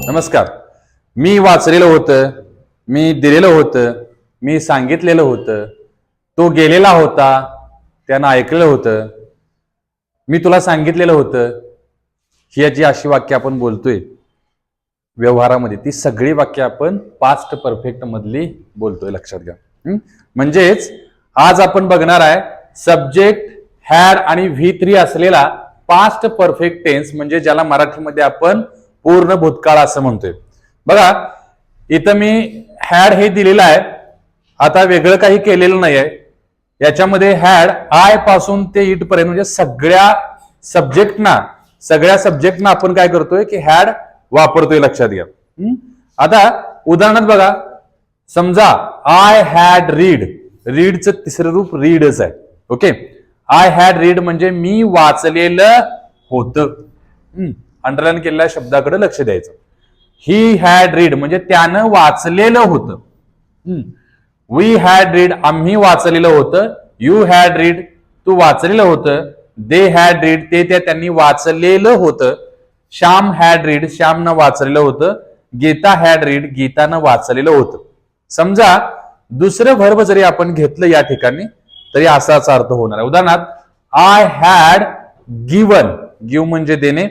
नमस्कार. मी वाचलेलं होतं, मी दिलेलं होतं, मी सांगितलेलं होतं, तो गेलेला होता, त्यानं ऐकलेलं होतं, मी तुला सांगितलेलं होतं. ही जी अशी वाक्य आपण बोलतोय व्यवहारामध्ये, ती सगळी वाक्य आपण पास्ट परफेक्ट मधली बोलतोय, लक्षात घ्या. म्हणजेच आज आपण बघणार आहे सब्जेक्ट हॅड आणि V3 असलेला पास्ट परफेक्ट टेन्स, म्हणजे ज्याला मराठीमध्ये आपण पूर्ण भूतकाळ असं म्हणतोय. बघा इथं मी हॅड हे दिलेलं आहे, आता वेगळं काही केलेलं नाही आहे. याच्यामध्ये हॅड आय पासून ते इट पर्यंत म्हणजे सगळ्या सब्जेक्टना आपण काय करतोय की हॅड वापरतोय, लक्षात घ्या. आता उदाहरणार्थ बघा, समजा आय हॅड रीडचं तिसरं रूप रीडच आहे. ओके, आय हॅड रीड म्हणजे मी वाचलेलं होतं. अंडरलाईन केलेल्या शब्दाकडे लक्ष द्यायचं. ही हॅड रीड म्हणजे त्यानं वाचलेलं होतं. वी हॅड रीड आम्ही वाचलेलं होतं. यू हॅड रीड तू वाचलेलं होतं. दे हॅड रीड ते त्यांनी वाचलेलं होतं. श्याम हॅड रीड श्यामनं वाचलेलं होतं. गीता हॅड रीड गीतानं वाचलेलं होतं. समजा दुसरं व्हर्ब जरी आपण घेतलं या ठिकाणी तरी असाच अर्थ होणार आहे. उदाहरणार्थ आय हॅड गिवन, गिव्ह म्हणजे देणे,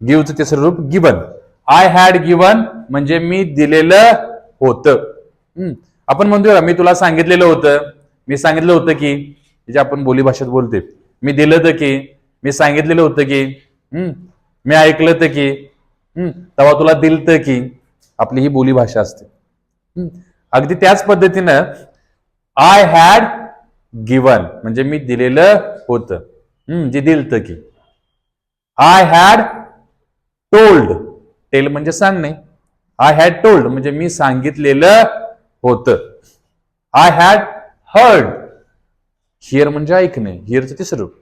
गिव्हचं तिसरं रूप गिवन. आय हॅड गिवन म्हणजे मी दिलेलं होतं. आपण म्हणतोय मी तुला सांगितलेलं होतं, मी सांगितलं होतं की, जे आपण बोली भाषेत बोलते, मी दिलं होतं की, मी सांगितलेलं होतं की, मी ऐकलं होतं की, तेव्हा तुला दिलतं की, आपली ही बोली भाषा असते. अगदी त्याच पद्धतीनं आय हॅड गिवन म्हणजे मी दिलेलं होतं, जे दिलतं की. आय हॅड टोल्ड, टेल म्हणजे सांगणे, आय हॅड टोल्ड म्हणजे मी सांगितलेलं होतं. आय हॅड हर्ड, हिअर म्हणजे ऐकणे, हिअरचं तिसरं रूप.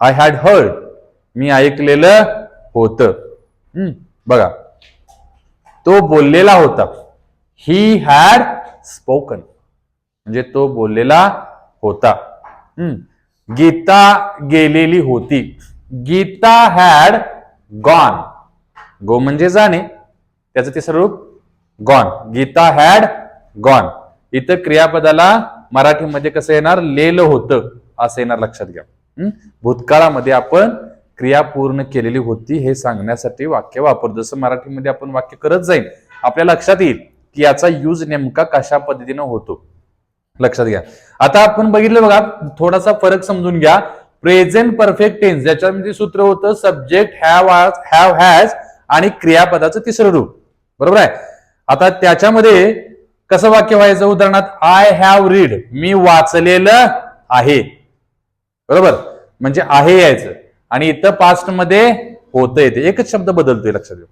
आय हॅड हर्ड मी ऐकलेलं होतं. बघा तो बोललेला होता. ही हॅड स्पोकन म्हणजे तो बोललेला होता. गीता गेलेली होती. गीता हॅड गॉन, गो म्हणजे जाणे, त्याचं तिसरं रूप गॉन. Gita had gone. इथं क्रियापदाला मराठीमध्ये कसं येणार, लेलं होतं असं येणार, लक्षात घ्या. भूतकाळामध्ये आपण क्रिया पूर्ण केलेली होती हे सांगण्यासाठी वाक्य वापरतो. जसं मराठीमध्ये आपण वाक्य करत जाईल आपल्या लक्षात येईल की याचा यूज नेमका कशा पद्धतीनं होतो, लक्षात घ्या. आता आपण बघितलं बघा, थोडासा फरक समजून घ्या. प्रेझेंट परफेक्ट टेन्स ज्याच्यामध्ये सूत्र होतं सब्जेक्ट हॅव हॅज आणि क्रियापदाचं तिसरं रूप, बरोबर आहे. आता त्याच्यामध्ये कसं वाक्य व्हायचं, उदाहरणार्थ आय हॅव रीड मी वाचलेलं आहे, बरोबर, म्हणजे आहे यायचं. आणि इथं पास्ट मध्ये होतं येते, एकच शब्द बदलतोय, लक्षात घ्या.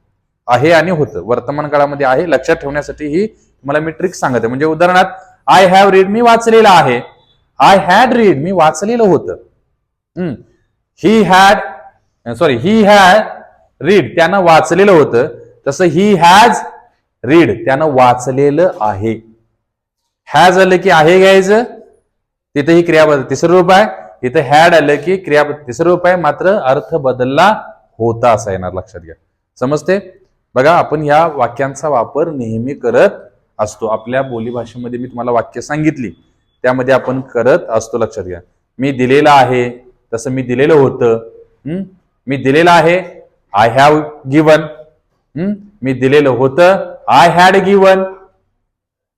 आहे आणि होतं वर्तमान काळामध्ये आहे, लक्षात ठेवण्यासाठी ही तुम्हाला मी ट्रिक सांगत आहे. म्हणजे उदाहरणार्थ आय हॅव रीड मी वाचलेलं आहे. आय हॅड रीड मी वाचलेलं होतं. ही हॅड रीड त्यानं वाचलेलं होतं. तसं ही हॅज रीड त्यानं वाचलेलं आहे. हॅज आलं की आहे घ्यायचं, तिथं ही क्रियापद तिसरं रूप आहे. इथं हॅड आलं की क्रियापद तिसरं रूप आहे, मात्र अर्थ बदलला होता असा येणार, लक्षात घ्या. समजते. बघा आपण या वाक्यांचा वापर नेहमी करत असतो. आपल्या बोलीभाषेमध्ये मी तुम्हाला वाक्य सांगितली त्यामध्ये आपण करत असतो, लक्षात घ्या. मी दिलेलं आहे तसं मी दिलेलं होतं. मी दिलेलं आहे आय हॅव गिवन. मी दिलेलं होतं आय हॅड गिवन,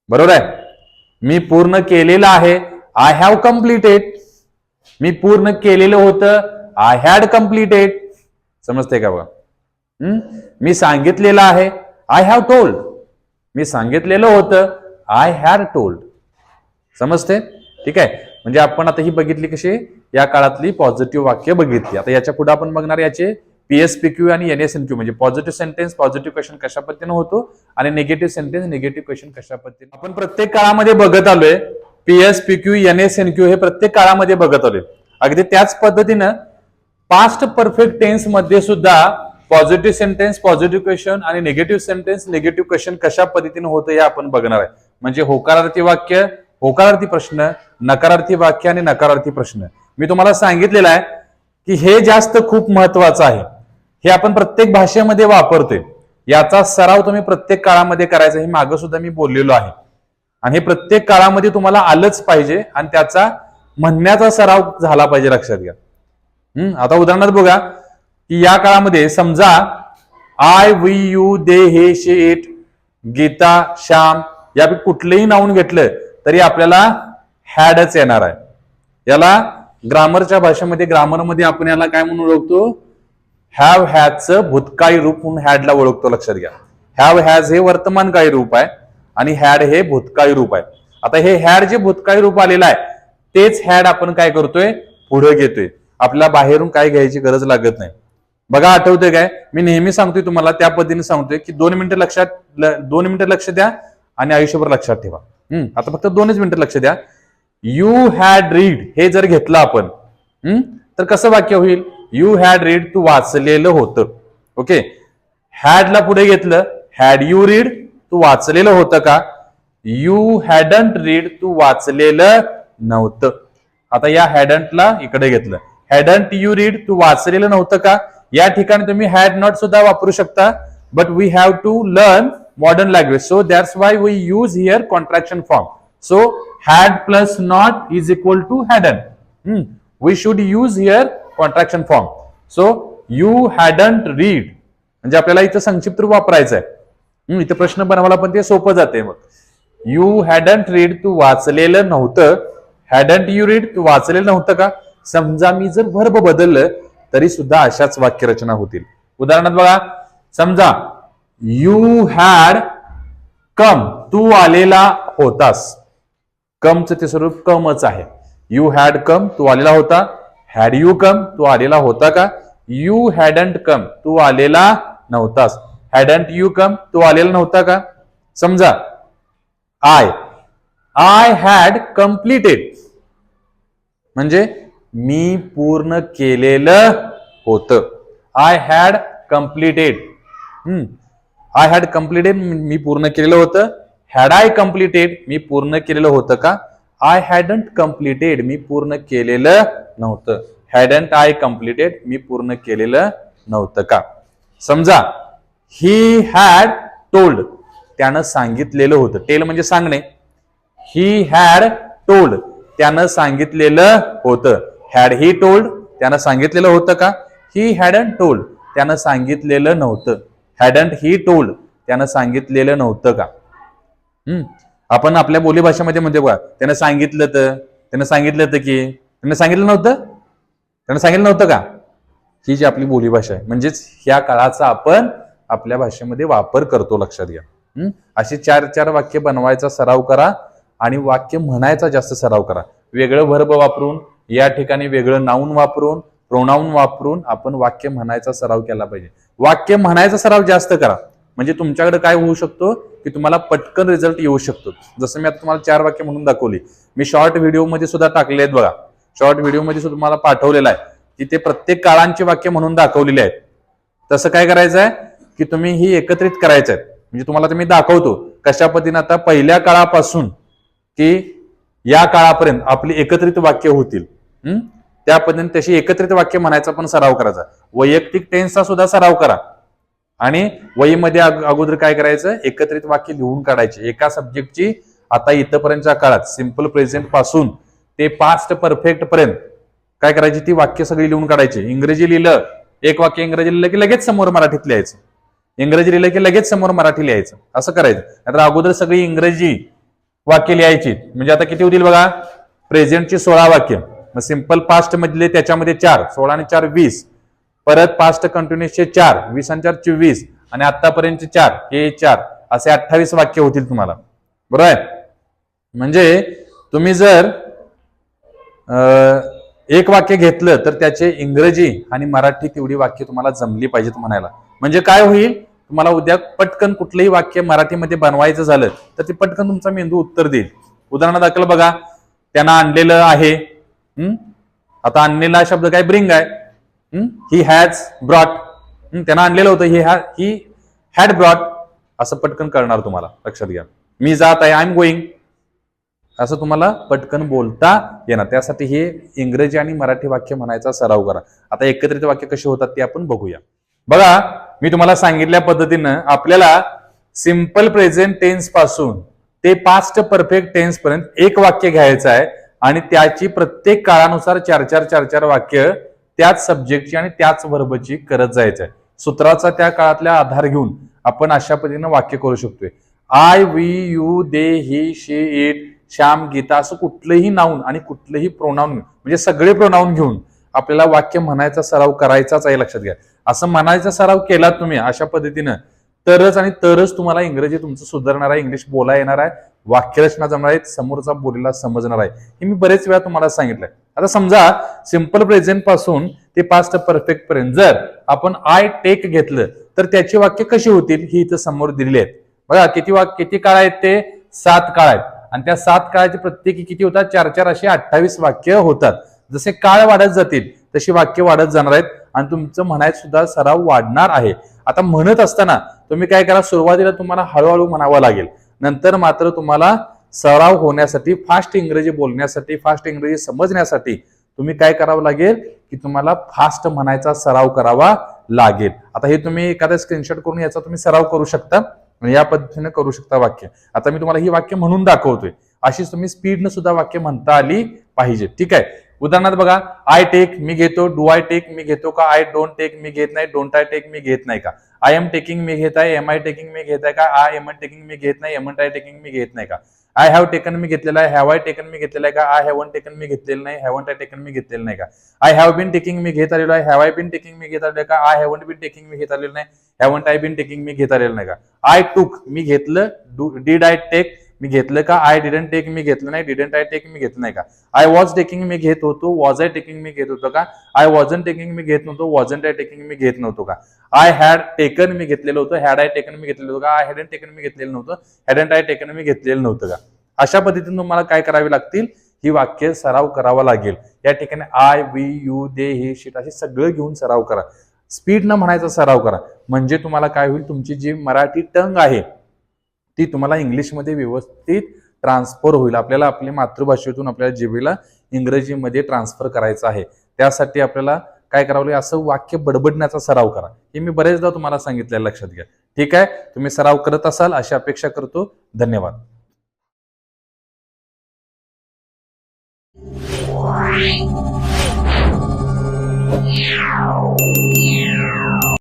बरोबर आहे. मी पूर्ण केलेलं आहे आय हॅव कम्प्लिटेड. मी पूर्ण केलेलं होतं आय हॅड कम्प्लिटेड. समजते का बघा. मी सांगितलेलं आहे आय हॅव टोल्ड. मी सांगितलेलं होतं आय हॅड टोल्ड. समजते, ठीक आहे. म्हणजे आपण आता ही बघितली कशी या काळातली पॉझिटिव्ह वाक्य बघितली. आता याच्या पुढे आपण बघणार याचे PSPQ आणि NSNQ म्हणजे पॉझिटिव्ह सेंटेन्स पॉझिटिव्ह क्वेश्चन कशा पद्धतीने होतो आणि निगेटिव्ह सेंटेन्स निगेटिव्ह क्वेश्चन कशा पद्धतीने आपण प्रत्येक काळामध्ये बघत आलोय. PSPQ NSNQ हे प्रत्येक काळामध्ये बघत आलोय. अगदी त्याच पद्धतीनं पास्ट परफेक्ट टेन्स मध्ये सुद्धा पॉझिटिव्ह सेंटेन्स पॉझिटिव्ह क्वेश्चन आणि निगेटिव्ह सेंटेन्स निगेटिव्ह क्वेश्चन कशा पद्धतीने होतं हे आपण बघणार आहे. म्हणजे होकारार्थी वाक्य, होकारार्थी प्रश्न, नकारार्थी वाक्य आणि नकारार्थी प्रश्न. मी तुम्हाला सांगितलेलं आहे की हे जास्त खूप महत्वाचं आहे. हे आपण प्रत्येक भाषेमध्ये वापरतोय. याचा सराव तुम्ही प्रत्येक काळामध्ये करायचा, हे मागं सुद्धा मी बोललेलो आहे. आणि हे प्रत्येक काळामध्ये तुम्हाला आलंच पाहिजे आणि त्याचा म्हणण्याचा सराव झाला पाहिजे, लक्षात घ्या. आता उदाहरणार्थ बघा की या काळामध्ये समजा आय, वी, यू, दे, हे, शे, इट, गीता, श्याम यापैकी कुठलेही नाऊन घेतलं तरी आपल्याला हॅडच येणार आहे. याला ग्रामरच्या भाषेमध्ये, ग्रामरमध्ये आपण याला काय म्हणून ओळखतो? हॅव हॅजचं भूतकाळी रूप म्हणून हॅडला ओळखतो, लक्षात घ्या. हॅव हॅज हे वर्तमानकाळी रूप आहे आणि हॅड हे भूतकाळी रूप आहे. आता हे हॅड जे भूतकाळी रूप आलेलं आहे तेच हॅड आपण काय करतोय? पुढे घेतोय. आपल्याला बाहेरून काय घ्यायची गरज लागत नाही. बघा, आठवतंय काय? मी नेहमी सांगतोय तुम्हाला, त्या पद्धतीने सांगतोय की 2 मिनिटं लक्ष द्या आणि आयुष्यभर लक्षात ठेवा. आता फक्त 2च मिनिटं लक्ष द्या. यू हॅड रीड हे जर घेतलं आपण तर कसं वाक्य होईल? यू हॅड रीड, तू वाचलेलं होतं. ओके, हॅडला पुढे घेतलं, हॅड यू रीड, तू वाचलेलं होतं का? यू हॅडंट रीड, तू वाचलेलं नव्हतं. आता या हॅडंटला इकडे घेतलं, हॅडंट यू रीड, तू वाचलेलं नव्हतं का? या ठिकाणी तुम्ही हॅड नॉट सुद्धा वापरू शकता, but we have to learn modern language, so that's why we use here contraction form. So had plus not is equal to hadn't. We should use here contraction form. So you hadn't read म्हणजे आपल्याला इथं संक्षिप्त रूप वापरायचं आहे. इथं प्रश्न बनवायला पण ते सोपं जाते. मग you hadn't read, तू वाचलेलं नव्हतं. hadn't you read, तू वाचलेलं नव्हतं का? समजा मी जर वर्ब बदललं तरी सुद्धा अशाच वाक्यरचना होतील. उदाहरणार्थ बघा, समजा you had come, तू आलेला होतास. कमचं ते स्वरूप कमच आहे. यू हॅड कम, तू आलेला होता. हॅड यू कम, तू आलेला होता का? यू हॅडंट कम, तू आलेला नव्हतास. हॅडंट यू कम, तू आलेला नव्हता का? समजा आय हॅड कम्प्लिटेड म्हणजे मी पूर्ण केलेलं होतं. I had completed, I had completed मी पूर्ण केलेलं होतं. हॅड आय कम्प्लिटेड, मी पूर्ण केलेलं होतं का? आय हॅडंट कम्प्लिटेड, मी पूर्ण केलेलं नव्हतं. हॅडंट आय कम्प्लिटेड, मी पूर्ण केलेलं नव्हतं का? समजा ही हॅड टोल्ड, त्यानं सांगितलेलं होतं. टेल म्हणजे सांगणे. ही हॅड टोल्ड, त्यानं सांगितलेलं होतं. हॅड ही टोल्ड, त्यानं सांगितलेलं होतं का? ही हॅडंट टोल्ड, त्यानं सांगितलेलं नव्हतं. हॅडंट ही टोल्ड, त्यानं सांगितलेलं नव्हतं का? आपण आपल्या बोलीभाषेमध्ये म्हणते बघा, त्यानं सांगितलं तर, त्यानं सांगितलं तर की, त्यानं सांगितलं नव्हतं, त्यानं सांगितलं नव्हतं का? ही जी आपली बोलीभाषा आहे, म्हणजेच ह्या काळाचा आपण आपल्या भाषेमध्ये वापर करतो, लक्षात घ्या. अशी 4 वाक्य बनवायचा सराव करा आणि वाक्य म्हणायचा जास्त सराव करा. वेगळं वर्ब वापरून, या ठिकाणी वेगळं नाऊन वापरून, प्रोनाऊन वापरून आपण वाक्य म्हणायचा सराव केला पाहिजे. वाक्य म्हणायचा सराव जास्त करा, म्हणजे तुमच्याकडे काय होऊ शकतो की तुम्हाला पटकन रिझल्ट येऊ शकतो. जसं मी आता तुम्हाला 4 वाक्य म्हणून दाखवली. मी शॉर्ट व्हिडिओ मध्ये सुद्धा टाकले आहेत बघा. शॉर्ट व्हिडिओ मध्ये सुद्धा तुम्हाला पाठवलेलं आहे की ते प्रत्येक काळांची वाक्य म्हणून दाखवलेली आहेत. तसं काय करायचं आहे की तुम्ही ही एकत्रित करायचं आहे. म्हणजे तुम्हाला तर मी दाखवतो कशा पद्धतीने आता पहिल्या काळापासून की या काळापर्यंत आपली एकत्रित वाक्य होतील. त्या पद्धतीने तशी एकत्रित वाक्य म्हणायचा पण सराव करायचा. वैयक्तिक टेन्सचा सुद्धा सराव करा आणि वहीमध्ये अगोदर काय करायचं, एकत्रित वाक्य लिहून काढायचे एका सब्जेक्टची. आता इथपर्यंतच्या काळात सिंपल प्रेझेंट पासून ते पास्ट परफेक्ट पर्यंत काय करायची, ती वाक्य सगळी लिहून काढायची. इंग्रजी लिहिलं, एक वाक्य इंग्रजी लिहिलं की लगेच समोर मराठीत लिहायचं. इंग्रजी लिहिलं की लगेच समोर मराठी लिहायचं, असं करायचं. तर अगोदर सगळी इंग्रजी वाक्य लिहायची. म्हणजे आता किती होतील बघा, प्रेझेंटची 16 वाक्य. मग सिंपल पास्ट मधले त्याच्यामध्ये 4, 16 आणि 4 20. परत पास्ट कंटिन्युअसचे 4, 20 आणि 4 24 आणि आतापर्यंतचे 4, हे 4 असे 28 वाक्य होतील तुम्हाला. बरोबर आहे. म्हणजे तुम्ही जर एक वाक्य घेतलं तर त्याचे इंग्रजी आणि मराठी तेवढी वाक्य तुम्हाला जमली पाहिजेत म्हणायला. म्हणजे काय होईल, तुम्हाला उद्या पटकन कुठलंही वाक्य मराठीमध्ये बनवायचं झालं तर ते पटकन तुमचा मेंदू उत्तर देईल. उदाहरणादाखल बघा, त्यांना आणलेलं आहे. आता आणलेला शब्द काय, ब्रिंग आहे. ही हॅज ब्रॉट, त्यांना आणलेलं होतं. ही हॅड ब्रॉट, असं पटकन करणार तुम्हाला. लक्षात घ्या, मी जात आहे, आय एम गोईंग, असं तुम्हाला पटकन बोलता येणार. त्यासाठी हे इंग्रजी आणि मराठी वाक्य म्हणायचा सराव करा. आता एकत्रित वाक्य कशी होतात ते आपण बघूया. बघा, मी तुम्हाला सांगितल्या पद्धतीनं आपल्याला सिंपल प्रेझेंट टेन्स पासून ते पास्ट परफेक्ट टेन्स पर्यंत एक वाक्य घ्यायचं आहे आणि त्याची प्रत्येक काळानुसार चार चार वाक्य त्याच सब्जेक्टची आणि त्याच वर्बची करत जायचं आहे. सूत्राचा त्या काळातल्या आधार घेऊन आपण अशा पद्धतीनं वाक्य करू शकतोय. I, we, you, they, he, she, it, Shyam, Geeta असं कुठलंही नाऊन आणि कुठलंही प्रोनाऊन म्हणजे सगळे प्रोनाऊन घेऊन आपल्याला वाक्य म्हणायचा सराव करायचाच आहे. लक्षात घ्या, असं म्हणायचा सराव केला तुम्ही अशा पद्धतीनं तरच तुम्हाला इंग्रजी तुमचं सुधारणार आहे, इंग्लिश बोला येणार आहे, वाक्यरचना जमणार आहे, समोरचा बोलीला समजणार आहे. हे मी बरेच वेळा तुम्हाला सांगितलंय. आता समजा सिंपल प्रेझेंट पासून ते पास्ट परफेक्ट पर्यंत जर आपण आय टेक घेतलं तर त्याची वाक्य कशी होतील ही इथं समोर दिलेली आहेत. बघा किती काळ आहेत ते 7 काळ आहेत आणि त्या 7 काळाचे प्रत्येकी किती होतात 4 असे 28 वाक्य होतात. जसे काळ वाढत जातील तशी वाक्य वाढत जाणार आहेत आणि तुमचं म्हणायचं सुद्धा सराव वाढणार आहे. आता म्हणत असताना तुम्ही काय करा, सुरुवातीला तुम्हाला हळूहळू म्हणावं लागेल, नंतर मात्र तुम्हाला सराव होण्यासाठी फास्ट इंग्रजी बोलण्यासाठी फास्ट इंग्रजी समजण्यासाठी तुम्ही काय करावं लागेल की तुम्हाला फास्ट म्हणायचा सराव करावा लागेल. आता हे तुम्ही एखादा स्क्रीनशॉट करून याचा तुम्ही सराव करू शकता या पद्धतीने करू शकता वाक्य. आता मी तुम्हाला ही वाक्य म्हणून दाखवतोय, अशीच तुम्ही स्पीडनं सुद्धा वाक्य म्हणता आली पाहिजे. ठीक आहे, उदाहरणार्थ बघा, आय टेक मी घेतो, डू आय टेक मी घेतो का, आय डोंट टेक मी घेत नाही, डोंट आय टेक मी घेत नाही का, आय एम टेकिंग मी घेत आहे, एम आय टेकिंग मी घेत आहे का, आय एम टेकिंग मी घेत नाही, एम आय टेकिंग मी घेत नाही का, आय हॅव टेकन मी घेतलेला आहे, हॅव आय टेकन मी घेतलेला आहे का, आय हॅवन टेकन मी घेतलेलं नाही, हॅवंट आय टेकन मी घेतलेलं नाही का, आय हॅव बीन टेकिंग मी घेत आलेलो आहे, हॅव आय बीन टेकिंग मी घेत आलेलो आहे का, आय हॅवंट बीन टेकिंग मी घेत आलेलं नाही, हॅवंट आय बीन टेकिंग मी घेत आलेलं नाही का, आय टूक मी घेतलं, डिड आय टेक मी घेतलं का, आय डिडंट टेक मी घेतलं नाही, डिडंट आय टेक मी घेतलं नाही का, आय वॉज टेकिंग मी घेत होतो, वॉज आय टेकिंग मी घेत होतो का, आय वॉजंट टेकिंग मी घेत नव्हतो, वॉजंट आय टेकिंग मी घेत नव्हतो का, आय हॅड टेकन मी घेतलेलं होतं, हॅड आय टेकन मी घेतलेलं होतं का, आय हॅडंट टेकन मी घेतलेलं नव्हतं, हॅडंट आय टेकन मी घेतलेलं नव्हतं का. अशा पद्धतीने तुम्हाला काय करावे लागतील, ही वाक्य सराव करावा लागेल. या ठिकाणी I, we, you, they, he, she it असे सगळं घेऊन सराव करा. स्पीड न म्हणायचा सराव करा, म्हणजे तुम्हाला काय होईल, तुमची जी मराठी टंग आहे ती तुम्हाला इंग्लिशमध्ये व्यवस्थित ट्रान्सफर होईल. आपल्याला आपल्या मातृभाषेतून आपल्याला जिभेला इंग्रजीमध्ये ट्रान्सफर करायचं आहे. त्यासाठी आपल्याला काय करावं लागेल, असं वाक्य बडबडण्याचा सराव करा. हे मी बरेचदा तुम्हाला सांगितलं, लक्षात घ्या. ठीक आहे, तुम्ही सराव करत असाल अशी अपेक्षा करतो. धन्यवाद. Yeah.